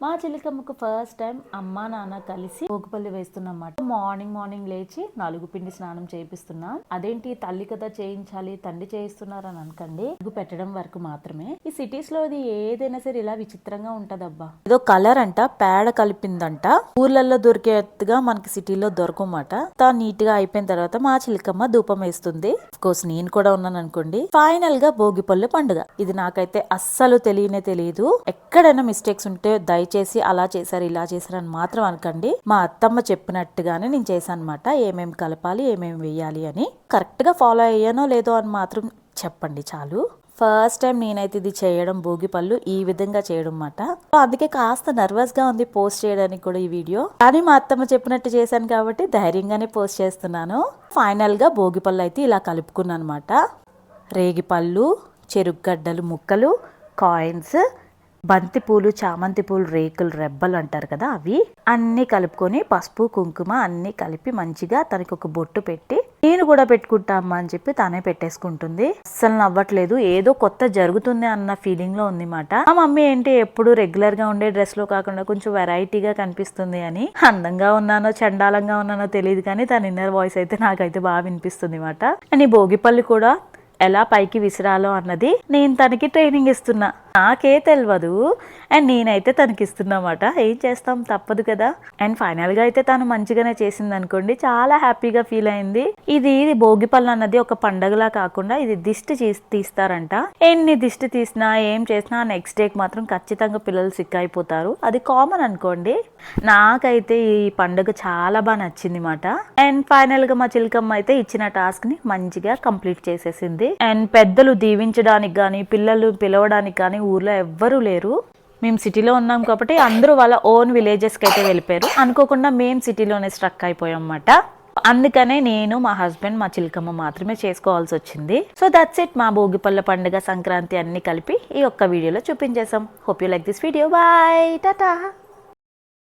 మా చిలకమ్మకు first time అమ్మా నాన్న కలిసి భోగిపల్లి వేస్తున్నమాట. మార్నింగ్ లేచి నలుగు పిండి స్నానం చేపిస్తున్నా. అదేంటి తల్లి కదా చేయించాలి తండ్రి చేయిస్తున్నారు అని అనకండి, నలుగు పెట్టడం వరకు మాత్రమే. ఈ సిటీస్ లో ఇది ఏదైనా సరే ఇలా విచిత్రంగా ఉంటదబ్బా. ఏదో కలర్ అంట, పేడ కలిపిందంట. ఊర్లలో దొరికేట్టుగా మనకి సిటీలో దొరకమాట. నీట్ గా అయిపోయిన తర్వాత మా చిలకమ్మ ధూపం వేస్తుంది. కోర్స్ నేను కూడా ఉన్నాను అనుకోండి. ఫైనల్ గా భోగిపల్లి పండుగ. ఇది నాకైతే అస్సలు తెలియదు. ఎక్కడైనా మిస్టేక్స్ ఉంటే దయచేసి అలా చేశారు ఇలా చేశారు అని మాత్రం అనకండి. మా అత్తమ్మ చెప్పినట్టుగానే నేను చేశాను అనమాట. ఏమేమి కలపాలి ఏమేమి వేయాలి అని కరెక్ట్ గా ఫాలో అయ్యానో లేదో అని మాత్రం చెప్పండి చాలు. ఫస్ట్ టైం నేనైతే ఇది చేయడం, భోగిపళ్ళు ఈ విధంగా చేయడం అన్నమాట. అందుకే కాస్త నర్వస్ గా ఉంది పోస్ట్ చేయడానికి కూడా ఈ వీడియో. కానీ మా అత్తమ్మ చెప్పినట్టు చేశాను కాబట్టి ధైర్యంగానే పోస్ట్ చేస్తున్నాను. ఫైనల్ గా భోగిపళ్ళు అయితే ఇలా కలుపుకున్నాను అనమాట. రేగిపళ్ళు, చెరుకుగడ్డలు ముక్కలు, కాయిన్స్, బంతి పూలు, చామంతి పూలు రేకులు, రెబ్బలు అంటారు కదా, అవి అన్ని కలుపుకొని పసుపు కుంకుమ అన్ని కలిపి మంచిగా తనకి ఒక బొట్టు పెట్టి నేను కూడా పెట్టుకుంటా అమ్మా అని చెప్పి తనే పెట్టేసుకుంటుంది. అస్సలు నవ్వట్లేదు, ఏదో కొత్త జరుగుతుంది అన్న ఫీలింగ్ లో ఉంది మాట. మా మమ్మీ ఏంటి ఎప్పుడు రెగ్యులర్ గా ఉండే డ్రెస్ లో కాకుండా కొంచెం వెరైటీగా కనిపిస్తుంది అని. అందంగా ఉన్నానో చండాలంగా ఉన్నానో తెలియదు కానీ తన ఇన్నర్ వాయిస్ అయితే నాకైతే బాగా వినిపిస్తుంది మాట. అండ్ ఈ భోగిపల్లి కూడా ఎలా పైకి విసిరాలో అన్నది నేను తనకి ట్రైనింగ్ ఇస్తున్నా. నాకే తెలియదు అండ్ నేనైతే తనకి ఇస్తున్నమాట. ఏం చేస్తాం, తప్పదు కదా. అండ్ ఫైనల్ గా అయితే తను మంచిగానే చేసింది అనుకోండి. చాలా హ్యాపీగా ఫీల్ అయింది. ఇది భోగిపళ్ళు అన్నది ఒక పండగలా కాకుండా ఇది దిష్టి తీస్తారంట. ఎన్ని దిష్టి తీసినా ఏం చేసినా నెక్స్ట్ డేకి మాత్రం ఖచ్చితంగా పిల్లలు సిక్ అయిపోతారు. అది కామన్ అనుకోండి. నాకైతే ఈ పండుగ చాలా బాగా నచ్చింది మాట. అండ్ ఫైనల్ గా మా చిలకమ్మ అయితే ఇచ్చిన టాస్క్ ని మంచిగా కంప్లీట్ చేసేసింది. అండ్ పెద్దలు దీవించడానికి కానీ పిల్లలు పిలవడానికి కానీ ఊర్లో ఎవ్వరూ లేరు. మేము సిటీలో ఉన్నాం కాబట్టి అందరూ వాళ్ళ ఓన్ విలేజెస్కి అయితే వెళ్ళిపోయారు. అనుకోకుండా మేము సిటీలోనే స్ట్రక్ అయిపోయాం అన్నమాట. అందుకనే నేను, మా హస్బెండ్, మా చిలకమ్మ మాత్రమే చేసుకోవాల్సి వచ్చింది. So that's it. మా భోగిపళ్ళ పండుగ, సంక్రాంతి అన్ని కలిపి ఈ ఒక్క వీడియోలో చూపించేసాం. Hope you like this video. Bye, Tata.